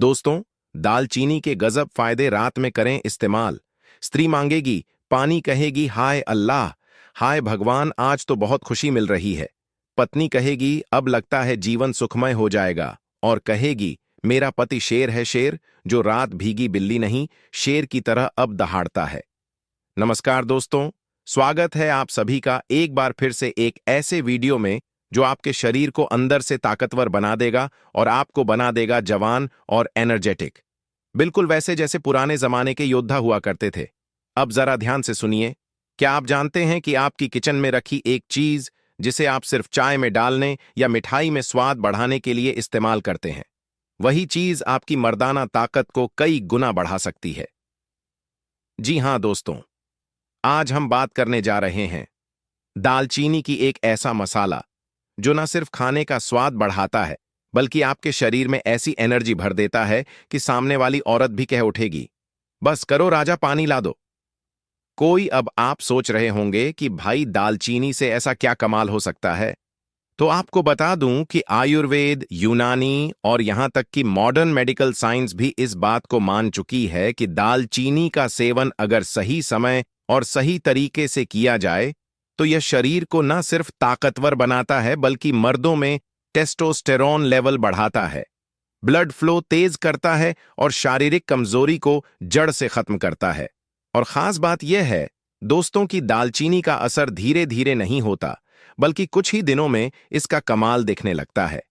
दोस्तों, दालचीनी के गजब फायदे रात में करें इस्तेमाल। स्त्री मांगेगी, पानी कहेगी हाय अल्लाह, हाय भगवान आज तो बहुत खुशी मिल रही है। पत्नी कहेगी अब लगता है जीवन सुखमय हो जाएगा, और कहेगी मेरा पति शेर है शेर, जो रात भीगी बिल्ली नहीं, शेर की तरह अब दहाड़ता है। नमस्कार दोस्तों, स्वागत है आप सभी का एक बार फिर से एक ऐसे वीडियो में जो आपके शरीर को अंदर से ताकतवर बना देगा और आपको बना देगा जवान और एनर्जेटिक, बिल्कुल वैसे जैसे पुराने जमाने के योद्धा हुआ करते थे। अब जरा ध्यान से सुनिए। क्या आप जानते हैं कि आपकी किचन में रखी एक चीज जिसे आप सिर्फ चाय में डालने या मिठाई में स्वाद बढ़ाने के लिए इस्तेमाल करते हैं, वही चीज आपकी मर्दाना ताकत को कई गुना बढ़ा सकती है? जी हां दोस्तों, आज हम बात करने जा रहे हैं दालचीनी की एक ऐसा मसाला जो न सिर्फ खाने का स्वाद बढ़ाता है, बल्कि आपके शरीर में ऐसी एनर्जी भर देता है कि सामने वाली औरत भी कह उठेगी, बस करो राजा पानी ला दो। कोई अब आप सोच रहे होंगे कि भाई दालचीनी से ऐसा क्या कमाल हो सकता है? तो आपको बता दूं कि आयुर्वेद, यूनानी और यहां तक कि मॉडर्न मेडिकल साइंस भी इस बात को मान चुकी है कि दालचीनी का सेवन अगर सही समय और सही तरीके से किया जाए तो यह शरीर को न सिर्फ ताकतवर बनाता है, बल्कि मर्दों में टेस्टोस्टेरोन लेवल बढ़ाता है, ब्लड फ्लो तेज करता है और शारीरिक कमजोरी को जड़ से खत्म करता है। और खास बात यह है दोस्तों कि दालचीनी का असर धीरे धीरे नहीं होता, बल्कि कुछ ही दिनों में इसका कमाल दिखने लगता है।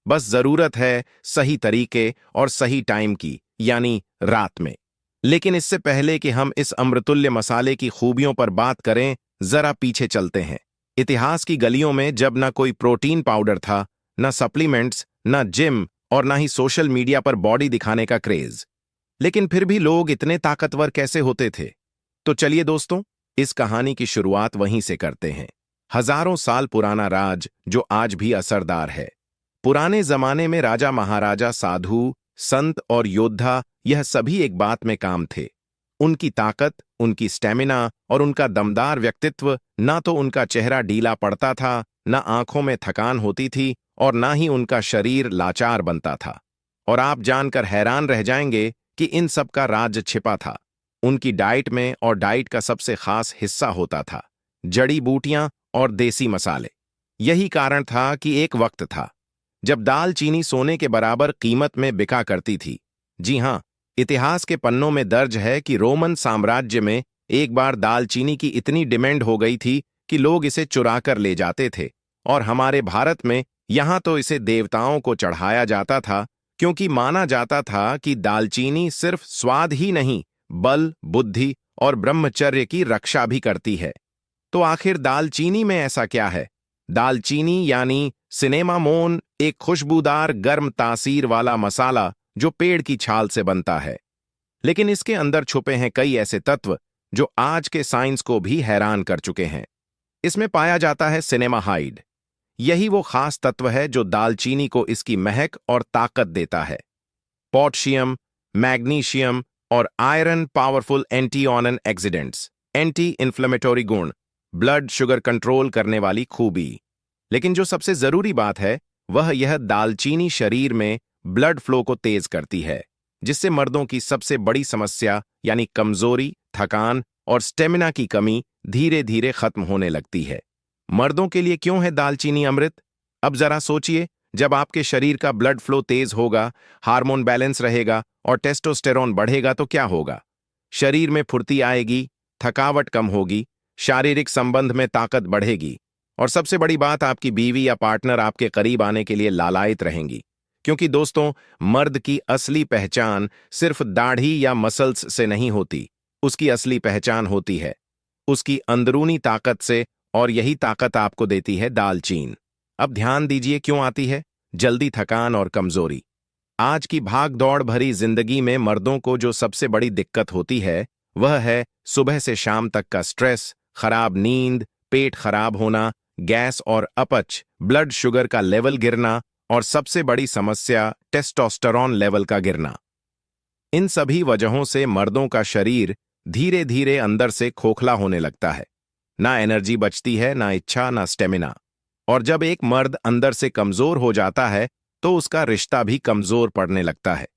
बस जरूरत है सही तरीके और सही टाइम की, यानी रात में। लेकिन इससे पहले कि हम इस अमृतुल्य मसाले की खूबियों पर बात करें, जरा पीछे चलते हैं इतिहास की गलियों में, जब ना कोई प्रोटीन पाउडर था, ना सप्लीमेंट्स, ना जिम और ना ही सोशल मीडिया पर बॉडी दिखाने का क्रेज। लेकिन फिर भी लोग इतने ताकतवर कैसे होते थे? तो चलिए दोस्तों, इस कहानी की शुरुआत वहीं से करते हैं। हजारों साल पुराना राज जो आज भी असरदार है। पुराने जमाने में राजा महाराजा, साधु संत और योद्धा, यह सभी एक बात में काम थे। उनकी ताकत, उनकी स्टेमिना और उनका दमदार व्यक्तित्व, ना तो उनका चेहरा ढीला पड़ता था, ना आंखों में थकान होती थी और ना ही उनका शरीर लाचार बनता था। और आप जानकर हैरान रह जाएंगे कि इन सब का राज छिपा था उनकी डाइट में, और डाइट का सबसे खास हिस्सा होता था जड़ी बूटियां और देसी मसाले। यही कारण था कि एक वक्त था जब दालचीनी सोने के बराबर कीमत में बिका करती थी। जी हां, इतिहास के पन्नों में दर्ज है कि रोमन साम्राज्य में एक बार दालचीनी की इतनी डिमांड हो गई थी कि लोग इसे चुरा कर ले जाते थे। और हमारे भारत में यहां तो इसे देवताओं को चढ़ाया जाता था, क्योंकि माना जाता था कि दालचीनी सिर्फ स्वाद ही नहीं, बल, बुद्धि और ब्रह्मचर्य की रक्षा भी करती है। तो आखिर दालचीनी में ऐसा क्या है? दालचीनी यानी सिनेमामोन एक खुशबूदार गर्म तासीर वाला मसाला जो पेड़ की छाल से बनता है। लेकिन इसके अंदर छुपे हैं कई ऐसे तत्व जो आज के साइंस को भी हैरान कर चुके हैं। इसमें पाया जाता है सिनेमाहाइड। यही वो खास तत्व है जो दालचीनी को इसकी महक और ताकत देता है। पोटेशियम, मैग्नीशियम और iron powerful antioxidants, anti inflammatory गुण, ब्लड शुगर कंट्रोल करने वाली खूबी। लेकिन जो सबसे जरूरी बात है वह यह दालचीनी शरीर में ब्लड फ्लो को तेज करती है, जिससे मर्दों की सबसे बड़ी समस्या यानी कमजोरी, थकान और स्टेमिना की कमी धीरे धीरे खत्म होने लगती है। मर्दों के लिए क्यों है दालचीनी अमृत? अब जरा सोचिए, जब आपके शरीर का ब्लड फ्लो तेज होगा, हार्मोन बैलेंस रहेगा और टेस्टोस्टेरोन बढ़ेगा तो क्या होगा? शरीर में फुर्ती आएगी, थकावट कम होगी, शारीरिक संबंध में ताकत बढ़ेगी, और सबसे बड़ी बात, आपकी बीवी या पार्टनर आपके करीब आने के लिए लालायित रहेंगी। क्योंकि दोस्तों, मर्द की असली पहचान सिर्फ दाढ़ी या मसल्स से नहीं होती, उसकी असली पहचान होती है उसकी अंदरूनी ताकत से, और यही ताकत आपको देती है दालचीनी। अब ध्यान दीजिए क्यों आती है जल्दी थकान और कमजोरी। आज की भाग दौड़ भरी जिंदगी में मर्दों को जो सबसे बड़ी दिक्कत होती है वह है सुबह से शाम तक का स्ट्रेस, खराब नींद, पेट खराब होना, गैस और अपच, ब्लड शुगर का लेवल गिरना और सबसे बड़ी समस्या टेस्टोस्टेरोन लेवल का गिरना। इन सभी वजहों से मर्दों का शरीर धीरे धीरे अंदर से खोखला होने लगता है। ना एनर्जी बचती है, ना इच्छा, ना स्टेमिना। और जब एक मर्द अंदर से कमजोर हो जाता है तो उसका रिश्ता भी कमजोर पड़ने लगता है।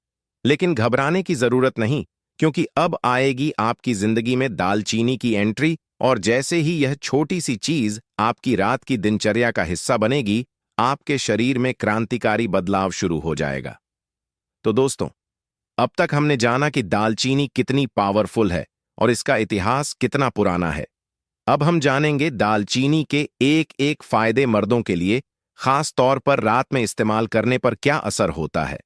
लेकिन घबराने की जरूरत नहीं, क्योंकि अब आएगी आपकी जिंदगी में दालचीनी की एंट्री, और जैसे ही यह छोटी सी चीज आपकी रात की दिनचर्या का हिस्सा बनेगी, आपके शरीर में क्रांतिकारी बदलाव शुरू हो जाएगा। तो दोस्तों, अब तक हमने जाना कि दालचीनी कितनी पावरफुल है और इसका इतिहास कितना पुराना है। अब हम जानेंगे दालचीनी के एक एक फायदे मर्दों के लिए, खास तौर पर रात में इस्तेमाल करने पर क्या असर होता है।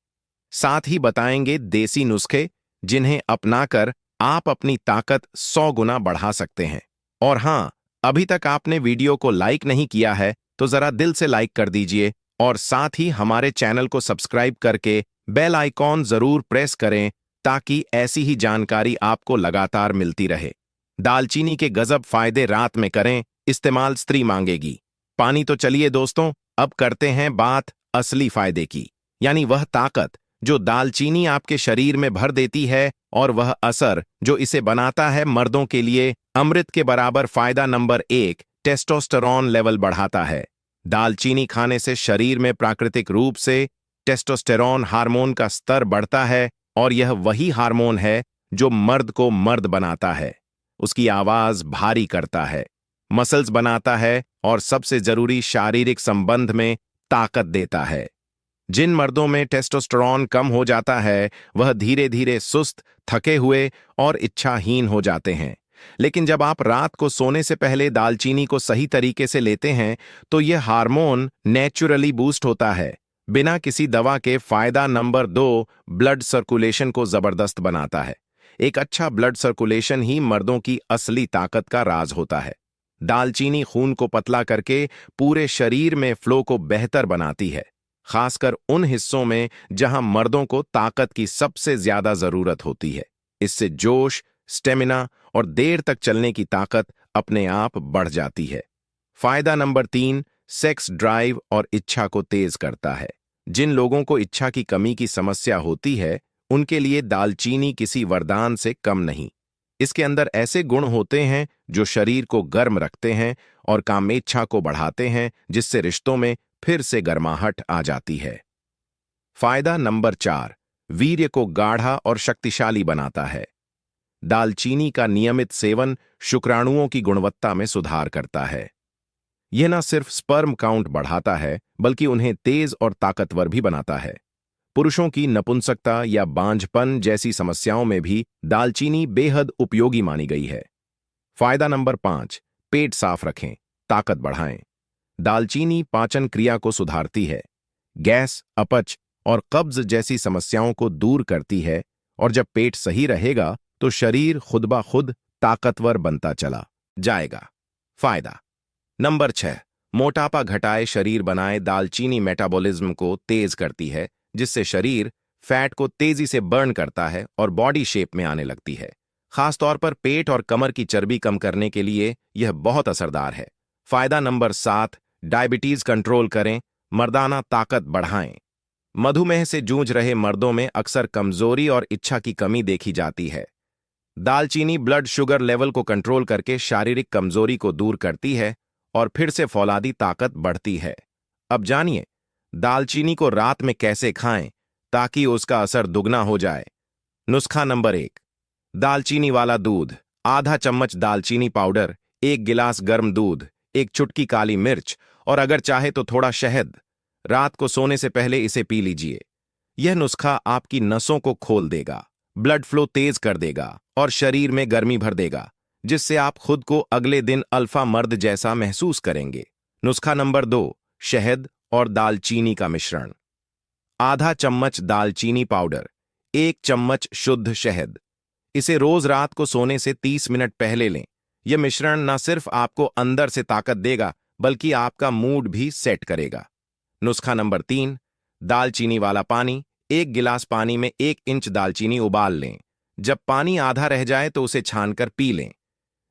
साथ ही बताएंगे देसी नुस्खे जिन्हें अपनाकर आप अपनी ताकत 100 गुना बढ़ा सकते हैं। और हां, अभी तक आपने वीडियो को लाइक नहीं किया है तो जरा दिल से लाइक कर दीजिए, और साथ ही हमारे चैनल को सब्सक्राइब करके बेल आइकॉन जरूर प्रेस करें, ताकि ऐसी ही जानकारी आपको लगातार मिलती रहे। दालचीनी के गजब फायदे रात में करें इस्तेमाल, स्त्री मांगेगी पानी। तो चलिए दोस्तों, अब करते हैं बात असली फायदे की, यानी वह ताकत जो दालचीनी आपके शरीर में भर देती है, और वह असर जो इसे बनाता है मर्दों के लिए अमृत के बराबर। फायदा नंबर 1, टेस्टोस्टेरोन लेवल बढ़ाता है। दालचीनी खाने से शरीर में प्राकृतिक रूप से टेस्टोस्टेरोन हार्मोन का स्तर बढ़ता है, और यह वही हार्मोन है जो मर्द को मर्द बनाता है। उसकी आवाज भारी करता है, मसल्स बनाता है, और सबसे जरूरी शारीरिक संबंध में ताकत देता है। जिन मर्दों में टेस्टोस्टेरोन कम हो जाता है, वह धीरे धीरे सुस्त, थके हुए और इच्छाहीन हो जाते हैं। लेकिन जब आप रात को सोने से पहले दालचीनी को सही तरीके से लेते हैं, तो यह हार्मोन नेचुरली बूस्ट होता है, बिना किसी दवा के। फायदा नंबर 2, ब्लड सर्कुलेशन को जबरदस्त बनाता है। एक अच्छा ब्लड सर्कुलेशन ही मर्दों की असली ताकत का राज होता है। दालचीनी खून को पतला करके पूरे शरीर में फ्लो को बेहतर बनाती है, खासकर उन हिस्सों में जहां मर्दों को ताकत की सबसे ज्यादा जरूरत होती है। इससे जोश, स्टेमिना और देर तक चलने की ताकत अपने आप बढ़ जाती है। फायदा नंबर 3, सेक्स ड्राइव और इच्छा को तेज करता है। जिन लोगों को इच्छा की कमी की समस्या होती है, उनके लिए दालचीनी किसी वरदान से कम नहीं। इसके अंदर ऐसे गुण होते हैं जो शरीर को गर्म रखते हैं और कामेच्छा को बढ़ाते हैं, जिससे रिश्तों में फिर से गर्माहट आ जाती है। फायदा नंबर 4, वीर्य को गाढ़ा और शक्तिशाली बनाता है। दालचीनी का नियमित सेवन शुक्राणुओं की गुणवत्ता में सुधार करता है। यह न सिर्फ स्पर्म काउंट बढ़ाता है, बल्कि उन्हें तेज और ताकतवर भी बनाता है। पुरुषों की नपुंसकता या बांझपन जैसी समस्याओं में भी दालचीनी बेहद उपयोगी मानी गई है। फायदा नंबर 5, पेट साफ रखें, ताकत बढ़ाएं। दालचीनी पाचन क्रिया को सुधारती है, गैस, अपच और कब्ज जैसी समस्याओं को दूर करती है, और जब पेट सही रहेगा तो शरीर खुद ब खुद ताकतवर बनता चला जाएगा। फायदा नंबर 6, मोटापा घटाए, शरीर बनाए। दालचीनी मेटाबॉलिज्म को तेज करती है, जिससे शरीर फैट को तेजी से बर्न करता है और बॉडी शेप में आने लगती है। खासतौर पर पेट और कमर की चर्बी कम करने के लिए यह बहुत असरदार है। फायदा नंबर 7, डायबिटीज कंट्रोल करें, मर्दाना ताकत बढ़ाएं। मधुमेह से जूझ रहे मर्दों में अक्सर कमजोरी और इच्छा की कमी देखी जाती है। दालचीनी ब्लड शुगर लेवल को कंट्रोल करके शारीरिक कमजोरी को दूर करती है, और फिर से फौलादी ताकत बढ़ती है। अब जानिए दालचीनी को रात में कैसे खाएं ताकि उसका असर दुगना हो जाए। नुस्खा नंबर 1, दालचीनी वाला दूध। आधा चम्मच दालचीनी पाउडर, 1 गिलास गर्म दूध, 1 चुटकी काली मिर्च, और अगर चाहे तो थोड़ा शहद। रात को सोने से पहले इसे पी लीजिए। यह नुस्खा आपकी नसों को खोल देगा, ब्लड फ्लो तेज कर देगा और शरीर में गर्मी भर देगा, जिससे आप खुद को अगले दिन अल्फा मर्द जैसा महसूस करेंगे। नुस्खा नंबर 2, शहद और दालचीनी का मिश्रण। आधा चम्मच दालचीनी पाउडर, 1 चम्मच शुद्ध शहद। इसे रोज रात को सोने से 30 मिनट पहले लें। यह मिश्रण न सिर्फ आपको अंदर से ताकत देगा, बल्कि आपका मूड भी सेट करेगा। नुस्खा नंबर 3, दालचीनी वाला पानी। 1 गिलास पानी में 1 इंच दालचीनी उबाल लें। जब पानी आधा रह जाए तो उसे छानकर पी लें।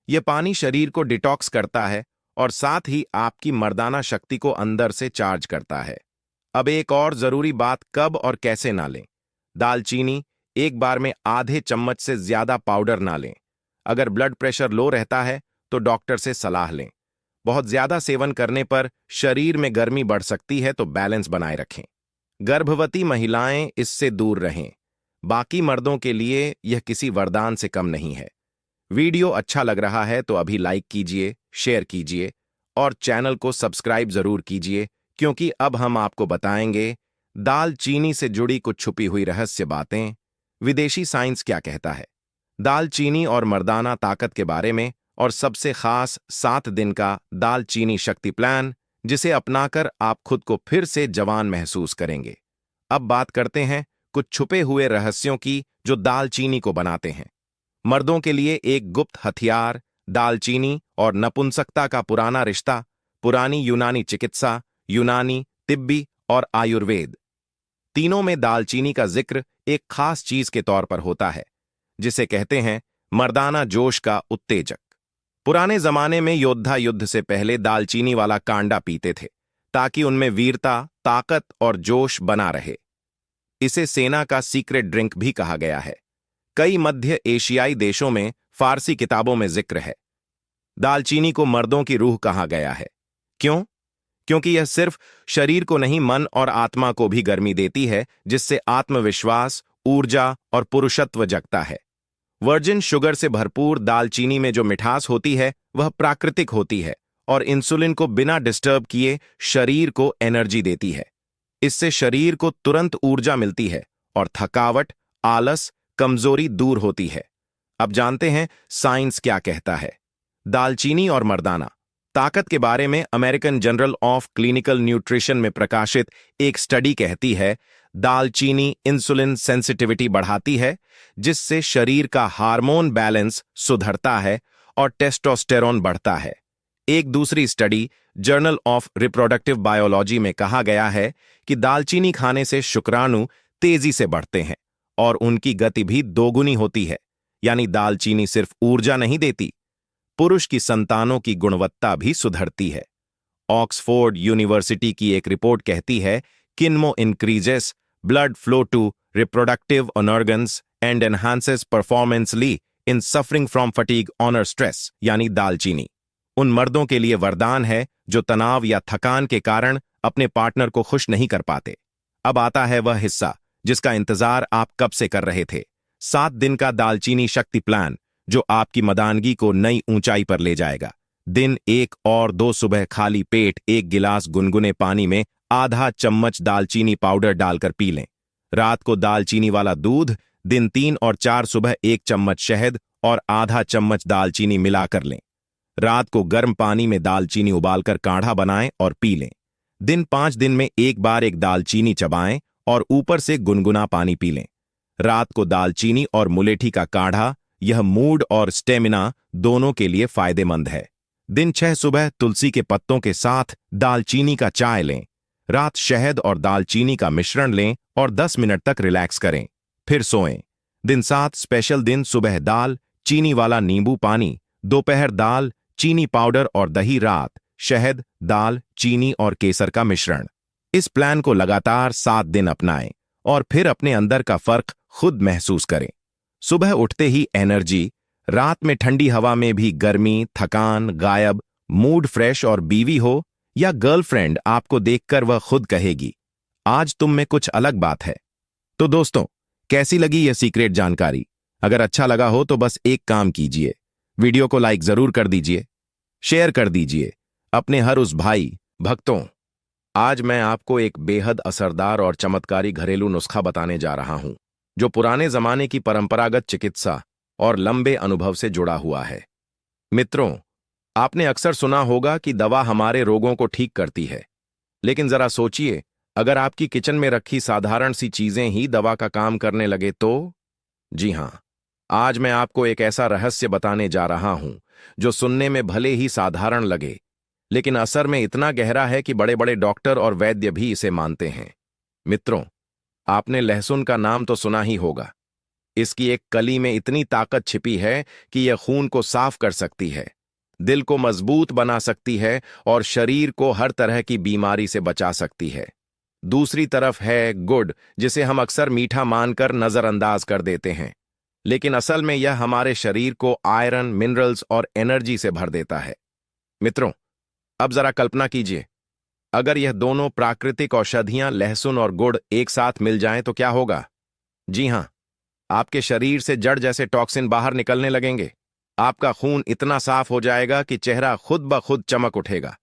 यह पानी शरीर को डिटॉक्स करता है और साथ ही आपकी मर्दाना शक्ति को अंदर से चार्ज करता है। अब एक और जरूरी बात, कब और कैसे ना लें। दालचीनी एक बार में आधे चम्मच से ज्यादा पाउडर ना लें। अगर ब्लड प्रेशर लो रहता है तो डॉक्टर से सलाह लें। बहुत ज्यादा सेवन करने पर शरीर में गर्मी बढ़ सकती है, तो बैलेंस बनाए रखें। गर्भवती महिलाएं इससे दूर रहें। बाकी मर्दों के लिए यह किसी वरदान से कम नहीं है। वीडियो अच्छा लग रहा है तो अभी लाइक कीजिए, शेयर कीजिए और चैनल को सब्सक्राइब जरूर कीजिए, क्योंकि अब हम आपको बताएंगे दालचीनी से जुड़ी कुछ छुपी हुई रहस्य बातें। विदेशी साइंस क्या कहता है दालचीनी और मर्दाना ताकत के बारे में, और सबसे खास 7 दिन का दालचीनी शक्ति प्लान, जिसे अपनाकर आप खुद को फिर से जवान महसूस करेंगे। अब बात करते हैं कुछ छुपे हुए रहस्यों की जो दालचीनी को बनाते हैं। मर्दों के लिए एक गुप्त हथियार, दालचीनी और नपुंसकता का पुराना रिश्ता। पुरानी यूनानी चिकित्सा, यूनानी, तिब्बी और आयुर्वेद, तीनों में दालचीनी का जिक्र एक खास चीज के तौर पर होता है, जिसे कहते हैं मर्दाना जोश का उत्तेजक। पुराने जमाने में योद्धा युद्ध से पहले दालचीनी वाला कांडा पीते थे, ताकि उनमें वीरता, ताकत और जोश बना रहे। इसे सेना का सीक्रेट ड्रिंक भी कहा गया है। कई मध्य एशियाई देशों में फारसी किताबों में जिक्र है। दालचीनी को मर्दों की रूह कहा गया है। क्यों? क्योंकि यह सिर्फ शरीर को नहीं, मन और आत्मा को भी गर्मी देती है, जिससे आत्मविश्वास, ऊर्जा और पुरुषत्व जगता है। वर्जिन शुगर से भरपूर दालचीनी में जो मिठास होती है वह प्राकृतिक होती है और इंसुलिन को बिना डिस्टर्ब किए शरीर को एनर्जी देती है। इससे शरीर को तुरंत ऊर्जा मिलती है और थकावट, आलस, कमजोरी दूर होती है। अब जानते हैं साइंस क्या कहता है दालचीनी और मर्दाना ताकत के बारे में। American journal of clinical nutrition में प्रकाशित एक स्टडी कहती है दालचीनी इंसुलिन सेंसिटिविटी बढ़ाती है, जिससे शरीर का हार्मोन बैलेंस सुधरता है और टेस्टोस्टेरोन बढ़ता है। एक दूसरी study journal of reproductive biology में कहा गया है कि दालचीनी खाने से शुक्राणु तेजी से बढ़ते हैं और उनकी गति भी दोगुनी होती है। यानी दालचीनी सिर्फ ऊर्जा नहीं देती, पुरुष की संतानों की गुणवत्ता भी सुधरती है। ऑक्सफोर्ड यूनिवर्सिटी की एक रिपोर्ट कहती है cinnamon increases blood flow to reproductive organs and enhances performance in suffering from fatigue or stress. यानी दालचीनी उन मर्दों के लिए वरदान है जो तनाव या थकान के कारण अपने पार्टनर को खुश नहीं कर पाते। अब आता है वह हिस्सा जिसका इंतजार आप कब से कर रहे थे। 7 दिन का दालचीनी शक्ति प्लान, जो आपकी मर्दानगी को नई ऊंचाई पर ले जाएगा। दिन 1 और 2, सुबह खाली पेट 1 गिलास गुनगुने पानी में आधा चम्मच दालचीनी पाउडर डालकर पी लें। रात को दालचीनी वाला दूध। दिन 3 और 4, सुबह 1 चम्मच शहद और आधा चम्मच दालचीनी मिलाकर लें। रात को गर्म पानी में दालचीनी उबालकर काढ़ा बनाएं और पी लें। दिन 5 दिन में 1 बार 1 दालचीनी चबाएं और ऊपर से गुनगुना पानी पी लें। रात को दालचीनी और मुलेठी का काढ़ा, यह मूड और स्टेमिना दोनों के लिए फायदेमंद है। दिन 6, सुबह तुलसी के पत्तों के साथ दालचीनी का चाय लें। रात शहद और दालचीनी का मिश्रण लें और 10 मिनट तक रिलैक्स करें, फिर सोएं। दिन 7, स्पेशल दिन, सुबह दाल चीनी वाला नींबू पानी, दोपहर दाल चीनी पाउडर और दही, रात शहद, दाल, चीनी और केसर का मिश्रण। इस प्लान को लगातार 7 दिन अपनाएं और फिर अपने अंदर का फर्क खुद महसूस करें। सुबह उठते ही एनर्जी, रात में ठंडी हवा में भी गर्मी, थकान गायब, मूड फ्रेश, और बीवी हो या गर्लफ्रेंड आपको देखकर वह खुद कहेगी आज तुम में कुछ अलग बात है। तो दोस्तों, कैसी लगी यह सीक्रेट जानकारी? अगर अच्छा लगा हो तो बस एक काम कीजिए, वीडियो को लाइक जरूर कर दीजिए, शेयर कर दीजिए अपने हर उस भाई भक्तों। आज मैं आपको एक बेहद असरदार और चमत्कारी घरेलू नुस्खा बताने जा रहा हूं, जो पुराने जमाने की परंपरागत चिकित्सा और लंबे अनुभव से जुड़ा हुआ है। मित्रों, आपने अक्सर सुना होगा कि दवा हमारे रोगों को ठीक करती है, लेकिन जरा सोचिए, अगर आपकी किचन में रखी साधारण सी चीजें ही दवा का काम करने लगे तो? जी हां, आज मैं आपको एक ऐसा रहस्य बताने जा रहा हूं जो सुनने में भले ही साधारण लगे, लेकिन असर में इतना गहरा है कि बड़े बड़े डॉक्टर और वैद्य भी इसे मानते हैं। मित्रों, आपने लहसुन का नाम तो सुना ही होगा। इसकी एक कली में इतनी ताकत छिपी है कि यह खून को साफ कर सकती है, दिल को मजबूत बना सकती है और शरीर को हर तरह की बीमारी से बचा सकती है। दूसरी तरफ है गुड़, जिसे हम अक्सर मीठा मानकर नजरअंदाज कर देते हैं, लेकिन असल में यह हमारे शरीर को आयरन, मिनरल्स और एनर्जी से भर देता है। मित्रों, अब जरा कल्पना कीजिए, अगर यह दोनों प्राकृतिक औषधियां लहसुन और गुड़ एक साथ मिल जाएं तो क्या होगा? जी हां, आपके शरीर से जड़ जैसे टॉक्सिन बाहर निकलने लगेंगे। आपका खून इतना साफ हो जाएगा कि चेहरा खुद ब खुद चमक उठेगा।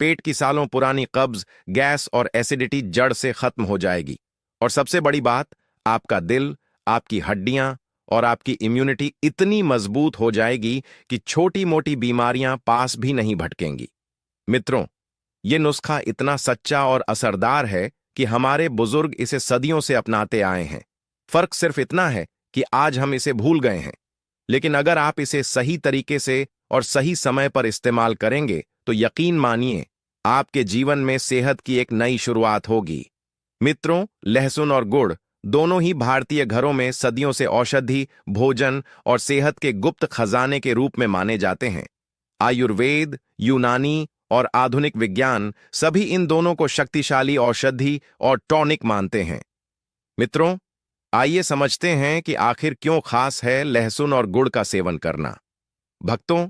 पेट की सालों पुरानी कब्ज, गैस और एसिडिटी जड़ से खत्म हो जाएगी। और सबसे बड़ी बात, आपका दिल, आपकी हड्डियां और आपकी इम्यूनिटी इतनी मजबूत हो जाएगी कि छोटी मोटी बीमारियां पास भी नहीं भटकेंगी। मित्रों, ये नुस्खा इतना सच्चा और असरदार है कि हमारे बुजुर्ग इसे सदियों से अपनाते आए हैं। फर्क सिर्फ इतना है कि आज हम इसे भूल गए हैं। लेकिन अगर आप इसे सही तरीके से और सही समय पर इस्तेमाल करेंगे तो यकीन मानिए, आपके जीवन में सेहत की एक नई शुरुआत होगी। मित्रों, लहसुन और गुड़ दोनों ही भारतीय घरों में सदियों से औषधि, भोजन और सेहत के गुप्त खजाने के रूप में माने जाते हैं। आयुर्वेद, यूनानी और आधुनिक विज्ञान सभी इन दोनों को शक्तिशाली औषधि और टॉनिक मानते हैं। मित्रों, आइए समझते हैं कि आखिर क्यों खास है लहसुन और गुड़ का सेवन करना। भक्तों,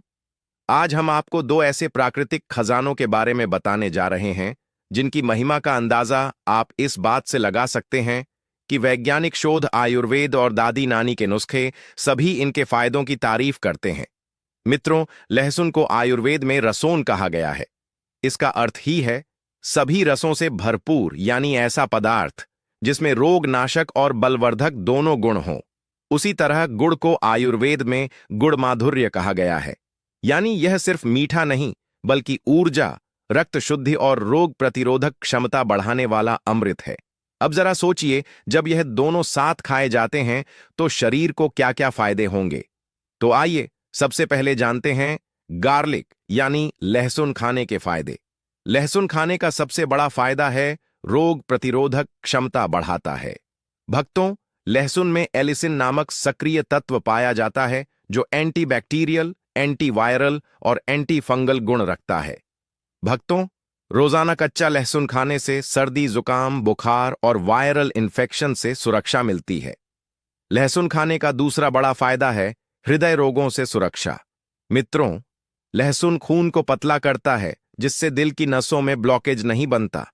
आज हम आपको दो ऐसे प्राकृतिक खजानों के बारे में बताने जा रहे हैं जिनकी महिमा का अंदाजा आप इस बात से लगा सकते हैं कि वैज्ञानिक शोध, आयुर्वेद और दादी नानी के नुस्खे सभी इनके फायदों की तारीफ करते हैं। मित्रों, लहसुन को आयुर्वेद में रसोन कहा गया है। इसका अर्थ ही है सभी रसों से भरपूर, यानी ऐसा पदार्थ जिसमें रोगनाशक और बलवर्धक दोनों गुण हों। उसी तरह गुड़ को आयुर्वेद में गुड़ माधुर्य कहा गया है, यानी यह सिर्फ मीठा नहीं बल्कि ऊर्जा, रक्त शुद्धि और रोग प्रतिरोधक क्षमता बढ़ाने वाला अमृत है। अब जरा सोचिए, जब यह दोनों साथ खाए जाते हैं तो शरीर को क्या क्या फायदे होंगे। तो आइए सबसे पहले जानते हैं गार्लिक यानी लहसुन खाने के फायदे। लहसुन खाने का सबसे बड़ा फायदा है रोग प्रतिरोधक क्षमता बढ़ाता है। भक्तों, लहसुन में एलिसिन नामक सक्रिय तत्व पाया जाता है जो एंटीबैक्टीरियल, एंटीवायरल और एंटी फंगल गुण रखता है। भक्तों, रोजाना कच्चा लहसुन खाने से सर्दी, जुकाम, बुखार और वायरल इन्फेक्शन से सुरक्षा मिलती है। लहसुन खाने का दूसरा बड़ा फायदा है हृदय रोगों से सुरक्षा। मित्रों, लहसुन खून को पतला करता है जिससे दिल की नसों में ब्लॉकेज नहीं बनता।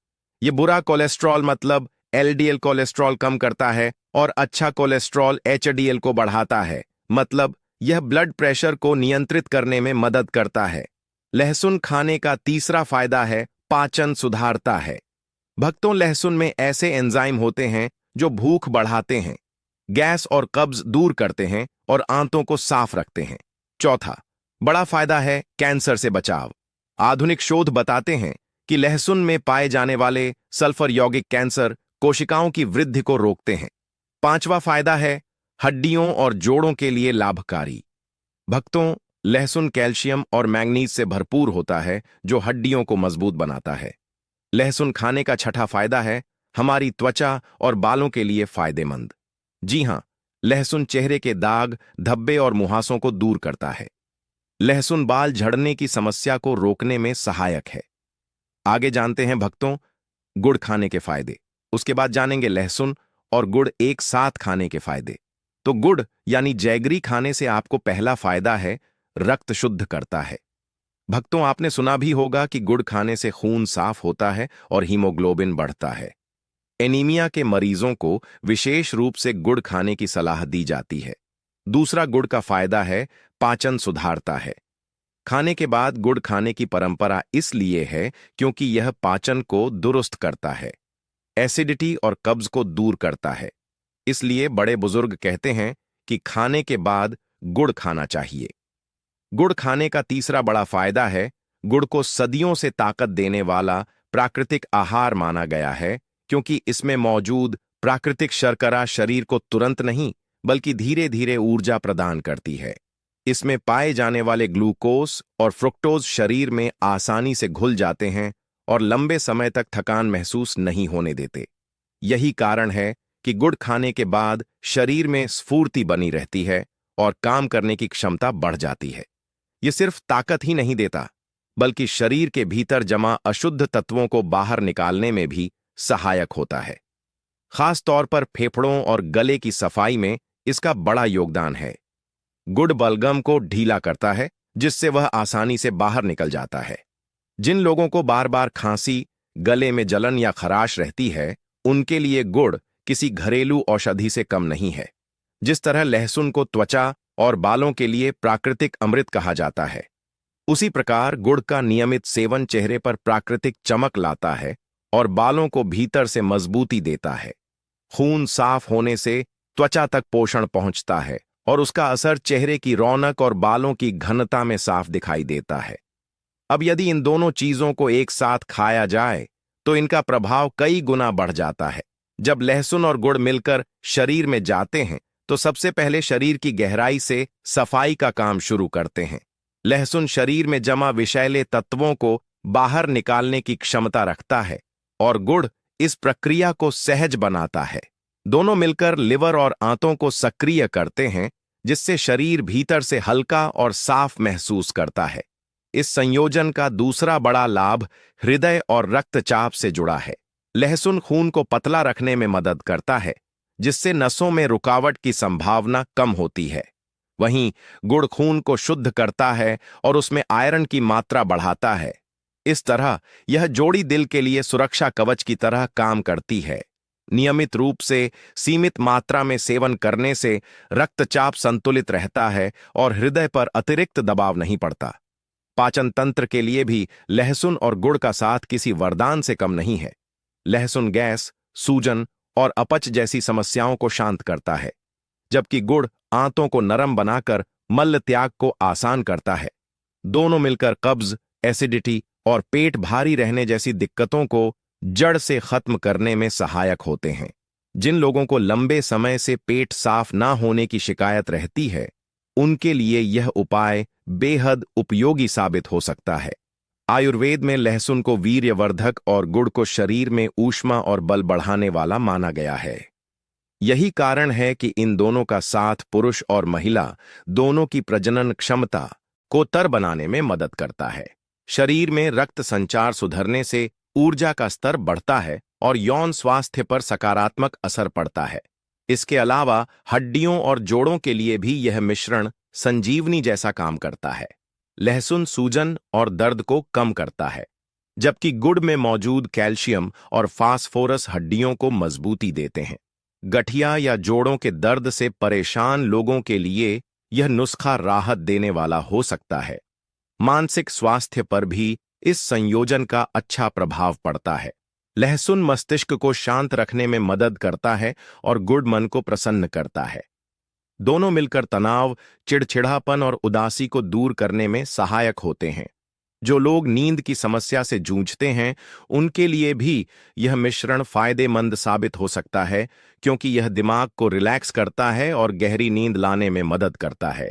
ये बुरा कोलेस्ट्रॉल मतलब एलडीएल कोलेस्ट्रॉल कम करता है और अच्छा कोलेस्ट्रॉल एचडीएल को बढ़ाता है, मतलब यह ब्लड प्रेशर को नियंत्रित करने में मदद करता है। लहसुन खाने का तीसरा फायदा है पाचन सुधारता है। भक्तों, लहसुन में ऐसे एंजाइम होते हैं जो भूख बढ़ाते हैं, गैस और कब्ज दूर करते हैं और आंतों को साफ रखते हैं। चौथा बड़ा फायदा है कैंसर से बचाव। आधुनिक शोध बताते हैं कि लहसुन में पाए जाने वाले सल्फर यौगिक कैंसर कोशिकाओं की वृद्धि को रोकते हैं। पांचवा फायदा है हड्डियों और जोड़ों के लिए लाभकारी। भक्तों, लहसुन कैल्शियम और मैंगनीज से भरपूर होता है जो हड्डियों को मजबूत बनाता है। लहसुन खाने का छठा फायदा है हमारी त्वचा और बालों के लिए फायदेमंद। जी हां, लहसुन चेहरे के दाग, धब्बे और मुहासों को दूर करता है। लहसुन बाल झड़ने की समस्या को रोकने में सहायक है। आगे जानते हैं भक्तों गुड़ खाने के फायदे। उसके बाद जानेंगे लहसुन और गुड़ एक साथ खाने के फायदे। तो गुड़ यानी जैगरी खाने से आपको पहला फायदा है रक्त शुद्ध करता है। भक्तों, आपने सुना भी होगा कि गुड़ खाने से खून साफ होता है और हीमोग्लोबिन बढ़ता है। एनीमिया के मरीजों को विशेष रूप से गुड़ खाने की सलाह दी जाती है। दूसरा गुड़ का फायदा है पाचन सुधारता है। खाने के बाद गुड़ खाने की परंपरा इसलिए है क्योंकि यह पाचन को दुरुस्त करता है, एसिडिटी और कब्ज को दूर करता है। इसलिए बड़े बुजुर्ग कहते हैं कि खाने के बाद गुड़ खाना चाहिए। गुड़ खाने का तीसरा बड़ा फायदा है गुड़ को सदियों से ताकत देने वाला प्राकृतिक आहार माना गया है, क्योंकि इसमें मौजूद प्राकृतिक शर्करा शरीर को तुरंत नहीं बल्कि धीरे धीरे ऊर्जा प्रदान करती है। इसमें पाए जाने वाले ग्लूकोज और फ्रुक्टोज शरीर में आसानी से घुल जाते हैं और लंबे समय तक थकान महसूस नहीं होने देते। यही कारण है कि गुड़ खाने के बाद शरीर में स्फूर्ति बनी रहती है और काम करने की क्षमता बढ़ जाती है। ये सिर्फ ताकत ही नहीं देता बल्कि शरीर के भीतर जमा अशुद्ध तत्वों को बाहर निकालने में भी सहायक होता है। खास तौर पर फेफड़ों और गले की सफाई में इसका बड़ा योगदान है। गुड़ बलगम को ढीला करता है जिससे वह आसानी से बाहर निकल जाता है। जिन लोगों को बार बार खांसी, गले में जलन या खराश रहती है, उनके लिए गुड़ किसी घरेलू औषधि से कम नहीं है। जिस तरह लहसुन को त्वचा और बालों के लिए प्राकृतिक अमृत कहा जाता है, उसी प्रकार गुड़ का नियमित सेवन चेहरे पर प्राकृतिक चमक लाता है और बालों को भीतर से मजबूती देता है। खून साफ होने से त्वचा तक पोषण पहुंचता है और उसका असर चेहरे की रौनक और बालों की घनता में साफ दिखाई देता है। अब यदि इन दोनों चीजों को एक साथ खाया जाए तो इनका प्रभाव कई गुना बढ़ जाता है। जब लहसुन और गुड़ मिलकर शरीर में जाते हैं तो सबसे पहले शरीर की गहराई से सफाई का काम शुरू करते हैं। लहसुन शरीर में जमा विषैले तत्वों को बाहर निकालने की क्षमता रखता है और गुड़ इस प्रक्रिया को सहज बनाता है। दोनों मिलकर लिवर और आंतों को सक्रिय करते हैं, जिससे शरीर भीतर से हल्का और साफ महसूस करता है। इस संयोजन का दूसरा बड़ा लाभ हृदय और रक्तचाप से जुड़ा है। लहसुन खून को पतला रखने में मदद करता है, जिससे नसों में रुकावट की संभावना कम होती है। वहीं गुड़ खून को शुद्ध करता है और उसमें आयरन की मात्रा बढ़ाता है। इस तरह यह जोड़ी दिल के लिए सुरक्षा कवच की तरह काम करती है। नियमित रूप से सीमित मात्रा में सेवन करने से रक्तचाप संतुलित रहता है और हृदय पर अतिरिक्त दबाव नहीं पड़ता। पाचन तंत्र के लिए भी लहसुन और गुड़ का साथ किसी वरदान से कम नहीं है। लहसुन गैस, सूजन और अपच जैसी समस्याओं को शांत करता है, जबकि गुड़ आंतों को नरम बनाकर मल त्याग को आसान करता है। दोनों मिलकर कब्ज, एसिडिटी और पेट भारी रहने जैसी दिक्कतों को जड़ से खत्म करने में सहायक होते हैं। जिन लोगों को लंबे समय से पेट साफ ना होने की शिकायत रहती है, उनके लिए यह उपाय बेहद उपयोगी साबित हो सकता है। आयुर्वेद में लहसुन को वीर्यवर्धक और गुड़ को शरीर में ऊष्मा और बल बढ़ाने वाला माना गया है। यही कारण है कि इन दोनों का साथ पुरुष और महिला दोनों की प्रजनन क्षमता को तर बनाने में मदद करता है। शरीर में रक्त संचार सुधरने से ऊर्जा का स्तर बढ़ता है और यौन स्वास्थ्य पर सकारात्मक असर पड़ता है। इसके अलावा हड्डियों और जोड़ों के लिए भी यह मिश्रण संजीवनी जैसा काम करता है। लहसुन सूजन और दर्द को कम करता है, जबकि गुड़ में मौजूद कैल्शियम और फास्फोरस हड्डियों को मजबूती देते हैं। गठिया या जोड़ों के दर्द से परेशान लोगों के लिए यह नुस्खा राहत देने वाला हो सकता है। मानसिक स्वास्थ्य पर भी इस संयोजन का अच्छा प्रभाव पड़ता है। लहसुन मस्तिष्क को शांत रखने में मदद करता है और गुड़ मन को प्रसन्न करता है। दोनों मिलकर तनाव, चिड़चिड़ापन और उदासी को दूर करने में सहायक होते हैं। जो लोग नींद की समस्या से जूझते हैं, उनके लिए भी यह मिश्रण फायदेमंद साबित हो सकता है, क्योंकि यह दिमाग को रिलैक्स करता है और गहरी नींद लाने में मदद करता है।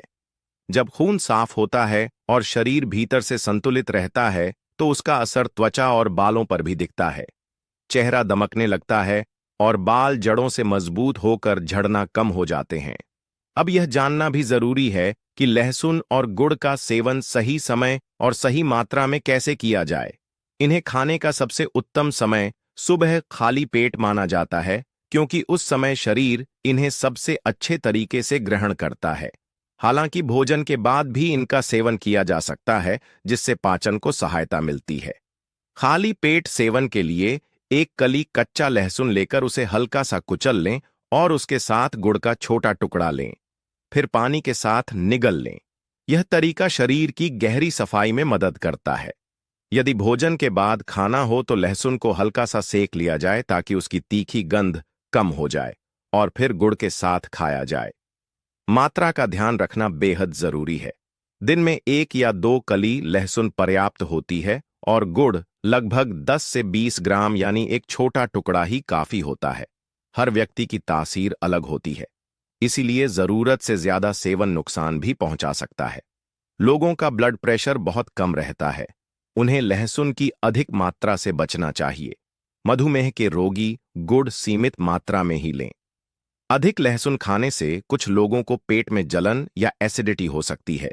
जब खून साफ होता है और शरीर भीतर से संतुलित रहता है, तो उसका असर त्वचा और बालों पर भी दिखता है। चेहरा दमकने लगता है और बाल जड़ों से मजबूत होकर झड़ना कम हो जाते हैं। अब यह जानना भी जरूरी है कि लहसुन और गुड़ का सेवन सही समय और सही मात्रा में कैसे किया जाए। इन्हें खाने का सबसे उत्तम समय सुबह खाली पेट माना जाता है, क्योंकि उस समय शरीर इन्हें सबसे अच्छे तरीके से ग्रहण करता है। हालांकि भोजन के बाद भी इनका सेवन किया जा सकता है, जिससे पाचन को सहायता मिलती है। खाली पेट सेवन के लिए एक कली कच्चा लहसुन लेकर उसे हल्का सा कुचल लें और उसके साथ गुड़ का छोटा टुकड़ा लें। फिर पानी के साथ निगल लें। यह तरीका शरीर की गहरी सफाई में मदद करता है। यदि भोजन के बाद खाना हो तो लहसुन को हल्का सा सेक लिया जाए ताकि उसकी तीखी गंध कम हो जाए और फिर गुड़ के साथ खाया जाए। मात्रा का ध्यान रखना बेहद जरूरी है। दिन में 1 या 2 कली लहसुन पर्याप्त होती है और गुड़ लगभग 10 से 20 ग्राम यानी एक छोटा टुकड़ा ही काफी होता है। हर व्यक्ति की तासीर अलग होती है, इसीलिए जरूरत से ज्यादा सेवन नुकसान भी पहुंचा सकता है। लोगों का ब्लड प्रेशर बहुत कम रहता है, उन्हें लहसुन की अधिक मात्रा से बचना चाहिए। मधुमेह के रोगी गुड़ सीमित मात्रा में ही लें। अधिक लहसुन खाने से कुछ लोगों को पेट में जलन या एसिडिटी हो सकती है,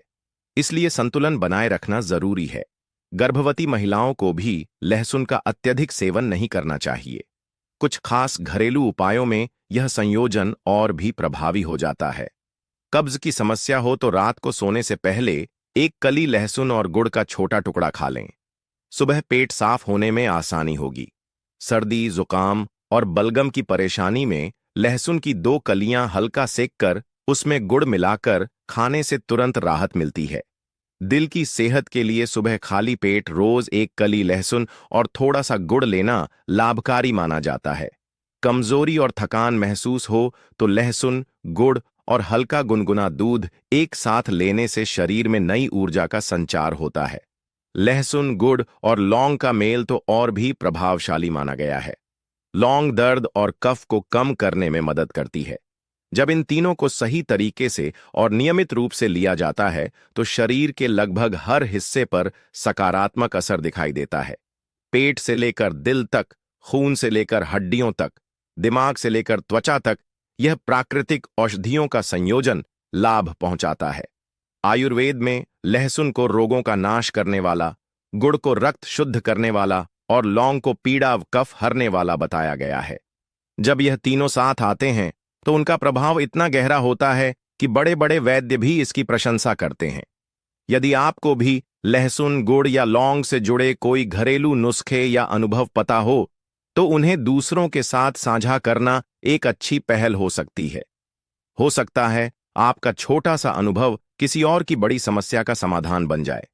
इसलिए संतुलन बनाए रखना जरूरी है। गर्भवती महिलाओं को भी लहसुन का अत्यधिक सेवन नहीं करना चाहिए। कुछ खास घरेलू उपायों में यह संयोजन और भी प्रभावी हो जाता है। कब्ज की समस्या हो तो रात को सोने से पहले 1 कली लहसुन और गुड़ का छोटा टुकड़ा खा लें। सुबह पेट साफ होने में आसानी होगी। सर्दी, जुकाम और बलगम की परेशानी में लहसुन की 2 कलियां हल्का सेककर उसमें गुड़ मिलाकर खाने से तुरंत राहत मिलती है। दिल की सेहत के लिए सुबह खाली पेट रोज 1 कली लहसुन और थोड़ा सा गुड़ लेना लाभकारी माना जाता है। कमजोरी और थकान महसूस हो तो लहसुन, गुड़ और हल्का गुनगुना दूध एक साथ लेने से शरीर में नई ऊर्जा का संचार होता है। लहसुन, गुड़ और लौंग का मेल तो और भी प्रभावशाली माना गया है। लौंग दर्द और कफ को कम करने में मदद करती है। जब इन तीनों को सही तरीके से और नियमित रूप से लिया जाता है तो शरीर के लगभग हर हिस्से पर सकारात्मक असर दिखाई देता है। पेट से लेकर दिल तक, खून से लेकर हड्डियों तक, दिमाग से लेकर त्वचा तक, यह प्राकृतिक औषधियों का संयोजन लाभ पहुंचाता है। आयुर्वेद में लहसुन को रोगों का नाश करने वाला, गुड़ को रक्त शुद्ध करने वाला और लौंग को पीड़ा कफ हरने वाला बताया गया है। जब यह तीनों साथ आते हैं तो उनका प्रभाव इतना गहरा होता है कि बड़े बड़े वैद्य भी इसकी प्रशंसा करते हैं। यदि आपको भी लहसुन, गुड़ या लौंग से जुड़े कोई घरेलू नुस्खे या अनुभव पता हो तो उन्हें दूसरों के साथ साझा करना एक अच्छी पहल हो सकती है। हो सकता है आपका छोटा सा अनुभव किसी और की बड़ी समस्या का समाधान बन जाए।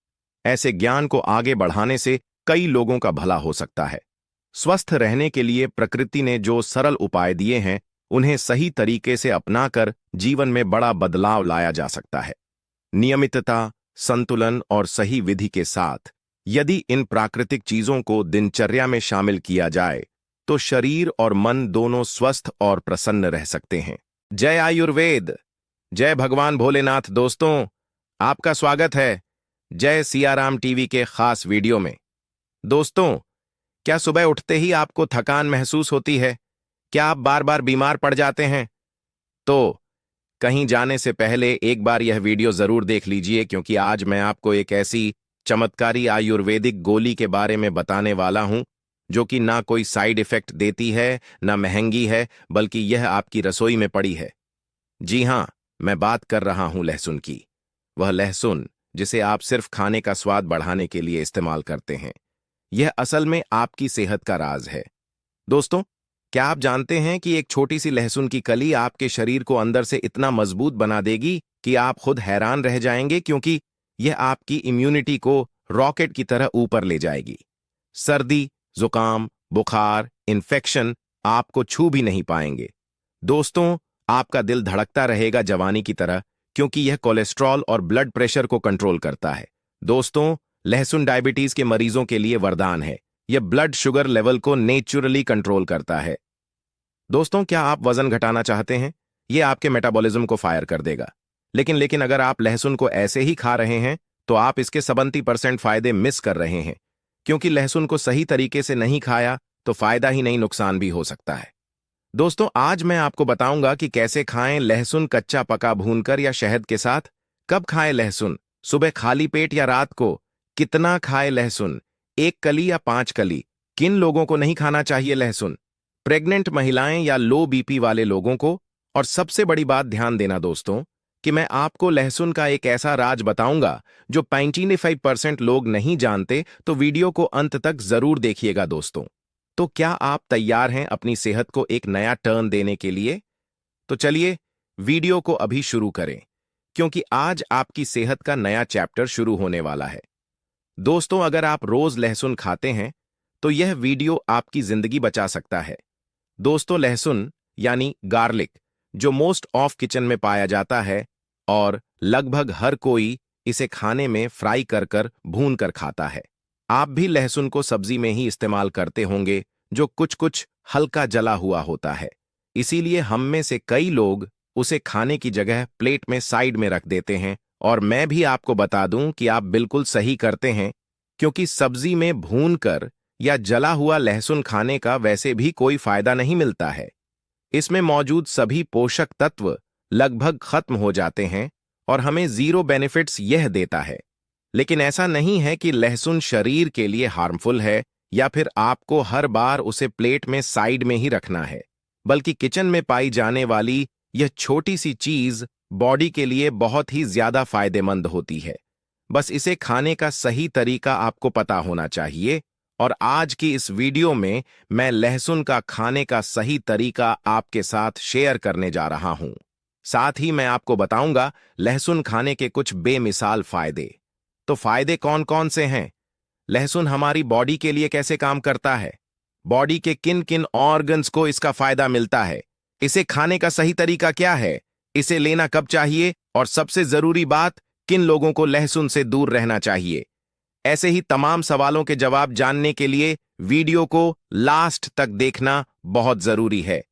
ऐसे ज्ञान को आगे बढ़ाने से कई लोगों का भला हो सकता है। स्वस्थ रहने के लिए प्रकृति ने जो सरल उपाय दिए हैं उन्हें सही तरीके से अपनाकर जीवन में बड़ा बदलाव लाया जा सकता है। नियमितता, संतुलन और सही विधि के साथ यदि इन प्राकृतिक चीजों को दिनचर्या में शामिल किया जाए तो शरीर और मन दोनों स्वस्थ और प्रसन्न रह सकते हैं। जय आयुर्वेद, जय भगवान भोलेनाथ। दोस्तों, आपका स्वागत है जय सियाराम टीवी के खास वीडियो में। दोस्तों, क्या सुबह उठते ही आपको थकान महसूस होती है? क्या आप बार बार बीमार पड़ जाते हैं? तो कहीं जाने से पहले एक बार यह वीडियो जरूर देख लीजिए, क्योंकि आज मैं आपको एक ऐसी चमत्कारी आयुर्वेदिक गोली के बारे में बताने वाला हूं जो कि ना कोई साइड इफेक्ट देती है, ना महंगी है, बल्कि यह आपकी रसोई में पड़ी है। जी हां, मैं बात कर रहा हूं लहसुन की। वह लहसुन जिसे आप सिर्फ खाने का स्वाद बढ़ाने के लिए इस्तेमाल करते हैं। यह असल में आपकी सेहत का राज है। दोस्तों, क्या आप जानते हैं कि एक छोटी सी लहसुन की कली आपके शरीर को अंदर से इतना मजबूत बना देगी कि आप खुद हैरान रह जाएंगे, क्योंकि यह आपकी इम्यूनिटी को रॉकेट की तरह ऊपर ले जाएगी। सर्दी, जुकाम, बुखार, इन्फेक्शन आपको छू भी नहीं पाएंगे। दोस्तों, आपका दिल धड़कता रहेगा जवानी की तरह, क्योंकि यह कोलेस्ट्रॉल और ब्लड प्रेशर को कंट्रोल करता है। दोस्तों, लहसुन डायबिटीज के मरीजों के लिए वरदान है। यह ब्लड शुगर लेवल को नेचुरली कंट्रोल करता है। दोस्तों, क्या आप वजन घटाना चाहते हैं? यह आपके मेटाबॉलिज्म को फायर कर देगा। लेकिन अगर आप लहसुन को ऐसे ही खा रहे हैं तो आप इसके 70% फायदे मिस कर रहे हैं, क्योंकि लहसुन को सही तरीके से नहीं खाया तो फायदा ही नहीं, नुकसान भी हो सकता है। दोस्तों, आज मैं आपको बताऊंगा कि कैसे खाएं लहसुन, कच्चा पका भूनकर या शहद के साथ। कब खाएं लहसुन, सुबह खाली पेट या रात को? कितना खाएं लहसुन, 1 कली या 5 कली? किन लोगों को नहीं खाना चाहिए लहसुन? प्रेग्नेंट महिलाएं या लो बीपी वाले लोगों को? और सबसे बड़ी बात ध्यान देना दोस्तों, कि मैं आपको लहसुन का एक ऐसा राज बताऊंगा जो 95% लोग नहीं जानते, तो वीडियो को अंत तक जरूर देखिएगा दोस्तों। तो क्या आप तैयार हैं अपनी सेहत को एक नया टर्न देने के लिए? तो चलिए वीडियो को अभी शुरू करें, क्योंकि आज आपकी सेहत का नया चैप्टर शुरू होने वाला है। दोस्तों, अगर आप रोज लहसुन खाते हैं तो यह वीडियो आपकी जिंदगी बचा सकता है। दोस्तों, लहसुन यानी गार्लिक, जो मोस्ट ऑफ किचन में पाया जाता है और लगभग हर कोई इसे खाने में फ्राई कर भून कर खाता है। आप भी लहसुन को सब्जी में ही इस्तेमाल करते होंगे, जो कुछ कुछ हल्का जला हुआ होता है। इसीलिए हम में से कई लोग उसे खाने की जगह प्लेट में साइड में रख देते हैं। और मैं भी आपको बता दूं कि आप बिल्कुल सही करते हैं, क्योंकि सब्जी में भूनकर या जला हुआ लहसुन खाने का वैसे भी कोई फायदा नहीं मिलता है। इसमें मौजूद सभी पोषक तत्व लगभग खत्म हो जाते हैं और हमें जीरो बेनिफिट्स यह देता है। लेकिन ऐसा नहीं है कि लहसुन शरीर के लिए हार्मफुल है या फिर आपको हर बार उसे प्लेट में साइड में ही रखना है, बल्कि किचन में पाई जाने वाली यह छोटी सी चीज बॉडी के लिए बहुत ही ज्यादा फायदेमंद होती है। बस इसे खाने का सही तरीका आपको पता होना चाहिए और आज की इस वीडियो में मैं लहसुन का खाने का सही तरीका आपके साथ शेयर करने जा रहा हूं। साथ ही मैं आपको बताऊंगा लहसुन खाने के कुछ बेमिसाल फायदे। तो फायदे कौन कौन से हैं? लहसुन हमारी बॉडी के लिए कैसे काम करता है? बॉडी के किन किन ऑर्गन्स को इसका फायदा मिलता है? इसे खाने का सही तरीका क्या है? इसे लेना कब चाहिए? और सबसे जरूरी बात, किन लोगों को लहसुन से दूर रहना चाहिए? ऐसे ही तमाम सवालों के जवाब जानने के लिए वीडियो को लास्ट तक देखना बहुत जरूरी है।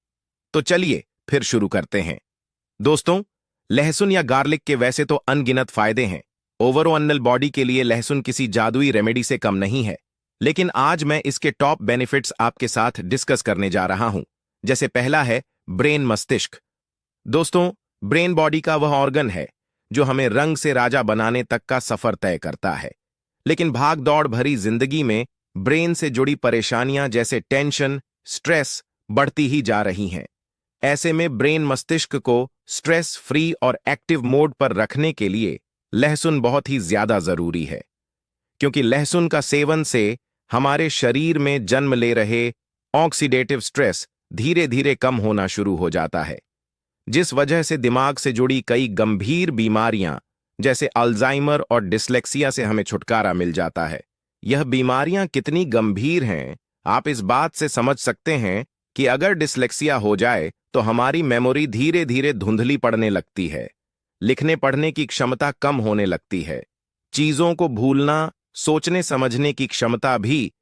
तो चलिए फिर शुरू करते हैं। दोस्तों, लहसुन या गार्लिक के वैसे तो अनगिनत फायदे हैं। ओवरऑल बॉडी के लिए लहसुन किसी जादुई रेमेडी से कम नहीं है। लेकिन आज मैं इसके टॉप बेनिफिट्स आपके साथ डिस्कस करने जा रहा हूं। जैसे पहला है ब्रेन मस्तिष्क। दोस्तों, ब्रेन बॉडी का वह ऑर्गन है जो हमें रंग से राजा बनाने तक का सफर तय करता है। लेकिन भाग दौड़ भरी जिंदगी में ब्रेन से जुड़ी परेशानियां जैसे टेंशन, स्ट्रेस बढ़ती ही जा रही हैं। ऐसे में ब्रेन मस्तिष्क को स्ट्रेस फ्री और एक्टिव मोड पर रखने के लिए लहसुन बहुत ही ज्यादा जरूरी है। क्योंकि लहसुन का सेवन से हमारे शरीर में जन्म ले रहे ऑक्सीडेटिव स्ट्रेस धीरे धीरे कम होना शुरू हो जाता है, जिस वजह से दिमाग से जुड़ी कई गंभीर बीमारियां जैसे अल्जाइमर और डिसलेक्सिया से हमें छुटकारा मिल जाता है। यह बीमारियां कितनी गंभीर हैं, आप इस बात से समझ सकते हैं कि अगर डिसलेक्सिया हो जाए तो हमारी मेमोरी धीरे धीरे धुंधली पड़ने लगती है, लिखने पढ़ने की क्षमता कम होने लगती है, चीजों को भूलना, सोचने समझने की क्षमता भी